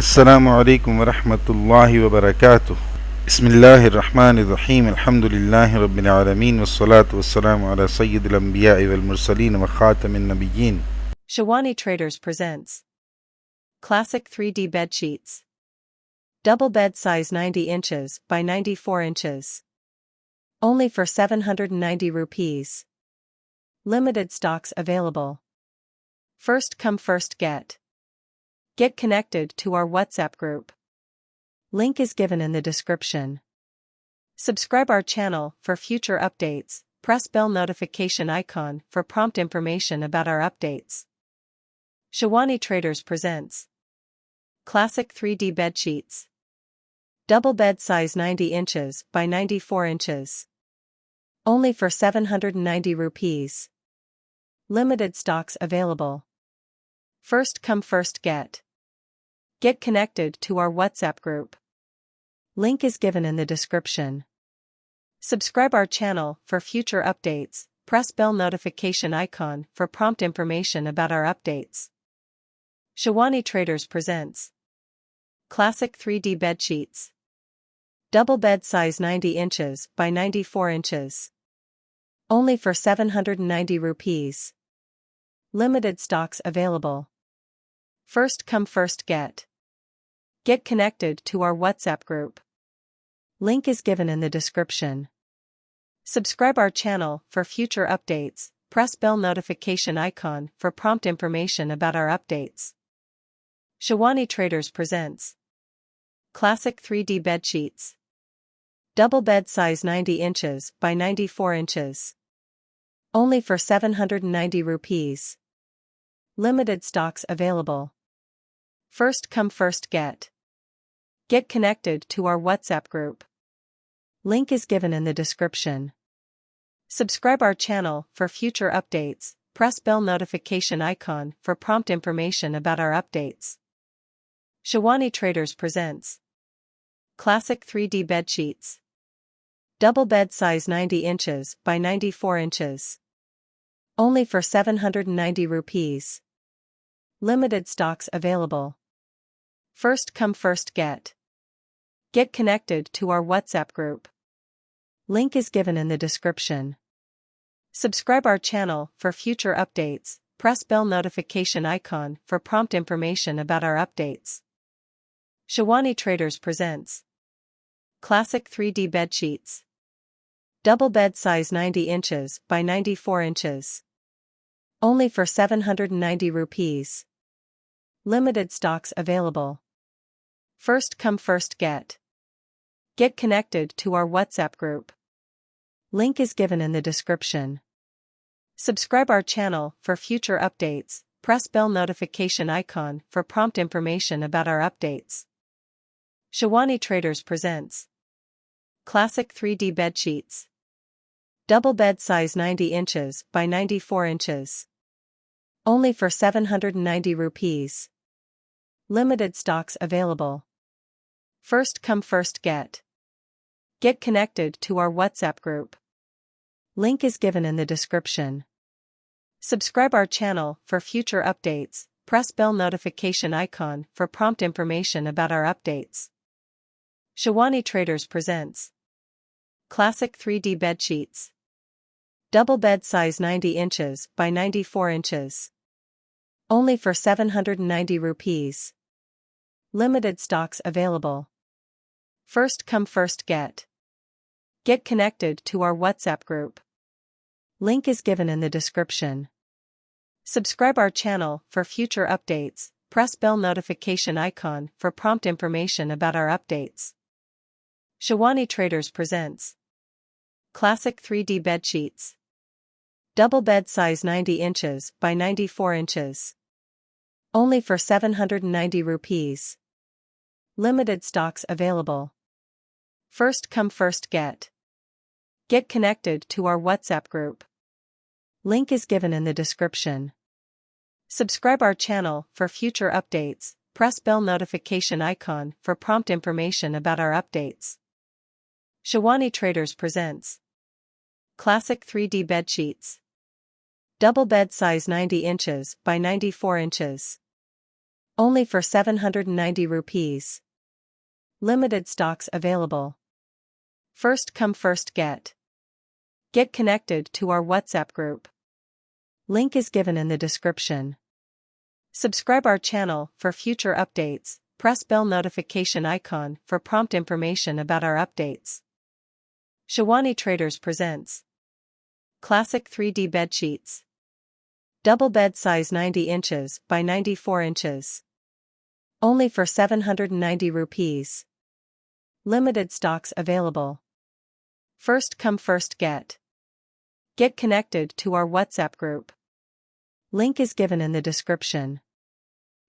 السلام عليكم ورحمة الله وبركاته. بسم الله الرحمن الرحيم. الحمد لله رب العالمين والصلاة والسلام على سيد الأنبياء والمرسلين وخاتم النبيين. Shiwani Traders presents Classic 3D Bedsheets. Double bed size 90 inches by 94 inches. Only for 790 rupees. Limited stocks available. First come first get. Get connected to our WhatsApp group. Link is given in the description. Subscribe our channel for future updates. Press bell notification icon for prompt information about our updates. Shiwani Traders presents Classic 3D Bedsheets. Double bed size 90 inches by 94 inches. Only for 790 rupees. Limited stocks available. First come first get. Get connected to our WhatsApp group. Link is given in the description. Subscribe our channel for future updates. Press bell notification icon for prompt information about our updates. Shiwani Traders presents Classic 3D Bedsheets. Double bed size 90 inches by 94 inches. Only for 790 rupees. Limited stocks available. First come first get. Get connected to our WhatsApp group. Link is given in the description. Subscribe our channel for future updates. Press bell notification icon for prompt information about our updates. Shiwani Traders presents Classic 3D Bedsheets. Double bed size 90 inches by 94 inches. Only for 790 rupees. Limited stocks available. First come first get. Get connected to our WhatsApp group. Link is given in the description. Subscribe our channel for future updates. Press bell notification icon for prompt information about our updates. Shiwani Traders presents Classic 3D Bedsheets. Double bed size 90 inches by 94 inches. Only for 790 rupees. Limited stocks available. First come first get. Get connected to our WhatsApp group. Link is given in the description. Subscribe our channel for future updates. Press bell notification icon for prompt information about our updates. Shiwani Traders presents Classic 3D Bedsheets. Double bed size 90 inches by 94 inches. Only for 790 rupees. Limited stocks available. First come first get. Get connected to our WhatsApp group. Link is given in the description. Subscribe our channel for future updates. Press bell notification icon for prompt information about our updates. Shiwani Traders presents Classic 3D Bedsheets. Double bed size 90 inches by 94 inches. Only for 790 rupees. Limited stocks available. First come first get. Get connected to our WhatsApp group. Link is given in the description. Subscribe our channel for future updates. Press bell notification icon for prompt information about our updates. Shiwani Traders presents Classic 3D Bedsheets. Double bed size 90 inches by 94 inches. Only for 790 rupees. Limited stocks available. First come first get. Get connected to our WhatsApp group. Link is given in the description. Subscribe our channel for future updates. Press bell notification icon for prompt information about our updates. Shiwani Traders presents Classic 3D Bedsheets. Double bed size 90 inches by 94 inches. Only for 790 rupees. Limited stocks available. First come first get. Get connected to our WhatsApp group. Link is given in the description. Subscribe our channel for future updates. Press bell notification icon for prompt information about our updates. Shiwani Traders presents Classic 3D Bedsheets. Double bed size 90 inches by 94 inches. Only for 790 rupees. Limited stocks available. First come first get. Get connected to our WhatsApp group. Link is given in the description. Subscribe our channel for future updates. Press bell notification icon for prompt information about our updates. Shiwani Traders presents Classic 3D Bedsheets. Double bed size 90 inches by 94 inches. Only for 790 rupees. Limited stocks available. First come first get. Get connected to our WhatsApp group. Link is given in the description.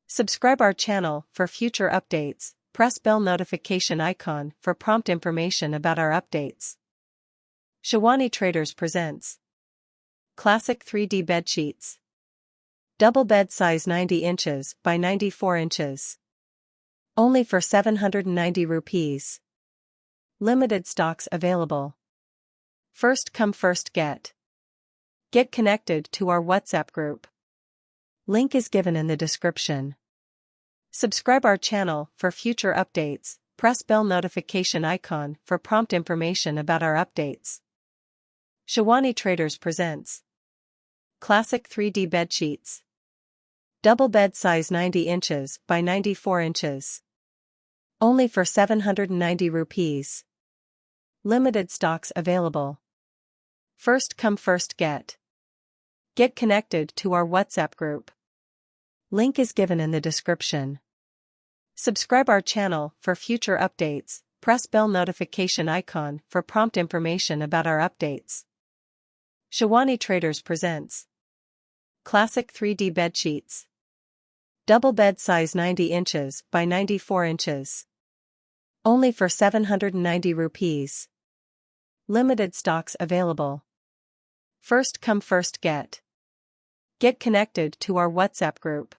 Subscribe our channel for future updates. Press bell notification icon for prompt information about our updates. Shiwani Traders presents Classic 3D Bedsheets. Double bed size 90 inches by 94 inches. Only for 790 rupees. Limited stocks available. First come first get. Get connected to our WhatsApp group. Link is given in the description. Subscribe our channel for future updates. Press bell notification icon for prompt information about our updates. Shiwani Traders presents Classic 3D Bedsheets. Double bed size 90 inches by 94 inches. Only for 790 rupees. Limited stocks available. First come first get. Get connected to our WhatsApp group. Link is given in the description. Subscribe our channel for future updates. Press bell notification icon for prompt information about our updates. Shiwani Traders presents Classic 3D Bedsheets. Double bed size 90 inches by 94 inches. Only for 790 rupees. Limited stocks available. First come first get. Get connected to our WhatsApp group.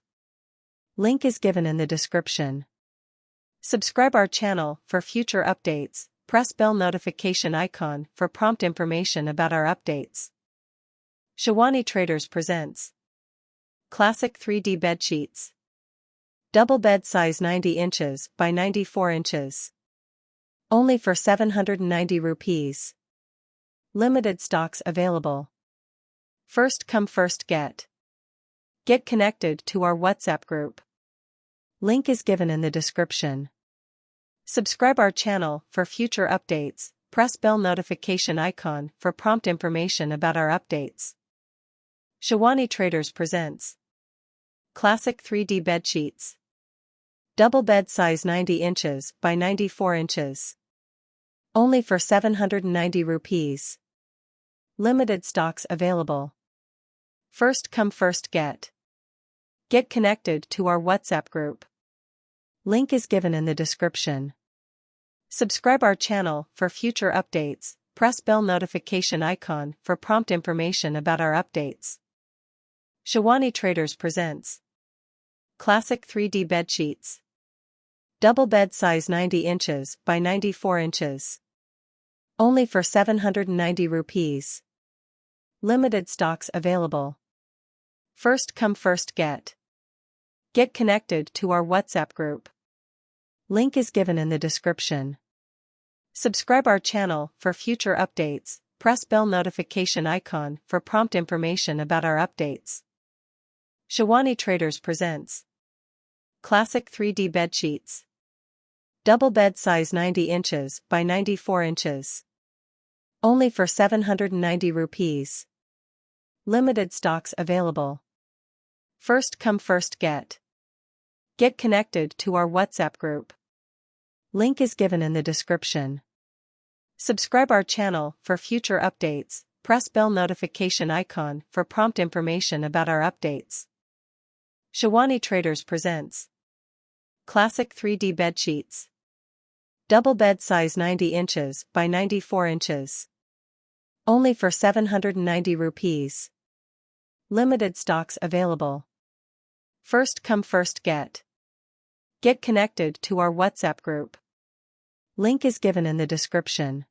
Link is given in the description. Subscribe our channel for future updates. Press bell notification icon for prompt information about our updates. Shiwani Traders presents Classic 3D Bedsheets. Double bed size 90 inches by 94 inches. Only for 790 rupees. Limited stocks available. First come first get. Get connected to our WhatsApp group. Link is given in the description. Subscribe our channel for future updates. Press bell notification icon for prompt information about our updates. Shiwani Traders presents Classic 3D Bedsheets. Double bed size 90 inches by 94 inches. Only for 790 rupees. Limited stocks available. First come first get. Get connected to our WhatsApp group. Link is given in the description. Subscribe our channel for future updates. Press bell notification icon for prompt information about our updates. Shiwani Traders presents Classic 3D Bedsheets. Double bed size 90 inches by 94 inches. Only for 790 rupees. Limited stocks available. First come first get. Get connected to our WhatsApp group. Link is given in the description. Subscribe our channel for future updates. Press bell notification icon for prompt information about our updates. Shiwani Traders presents Classic 3D Bedsheets. Double bed size 90 inches by 94 inches. Only for 790 rupees. Limited stocks available. First come first get. Get connected to our WhatsApp group. Link is given in the description. Subscribe our channel for future updates. Press bell notification icon for prompt information about our updates. Shiwani Traders presents Classic 3D Bedsheets. Double bed size 90 inches by 94 inches. Only for 790 rupees. Limited stocks available. First come first get. Get connected to our WhatsApp group. Link is given in the description.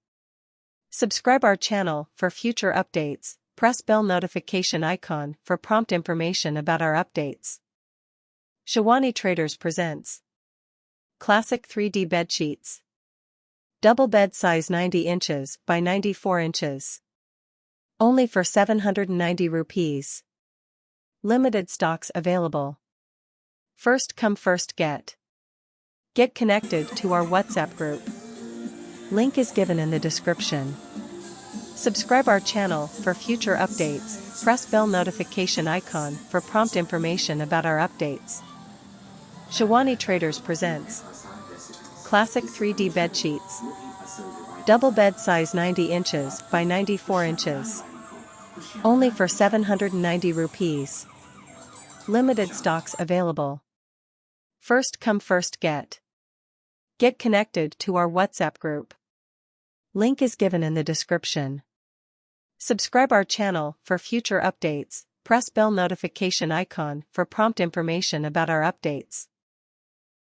Subscribe our channel for future updates. Press bell notification icon for prompt information about our updates. Shiwani Traders presents Classic 3D Bedsheets. Double bed size 90 inches by 94 inches. Only for 790 rupees. Limited stocks available. First come first get. Get connected to our WhatsApp group. Link is given in the description. Subscribe our channel for future updates. Press bell notification icon for prompt information about our updates. Shiwani Traders presents Classic 3D Bedsheets. Double bed size 90 inches by 94 inches. Only for 790 rupees. Limited stocks available. First come first get. Get connected to our WhatsApp group. Link is given in the description. Subscribe our channel for future updates. Press bell notification icon for prompt information about our updates.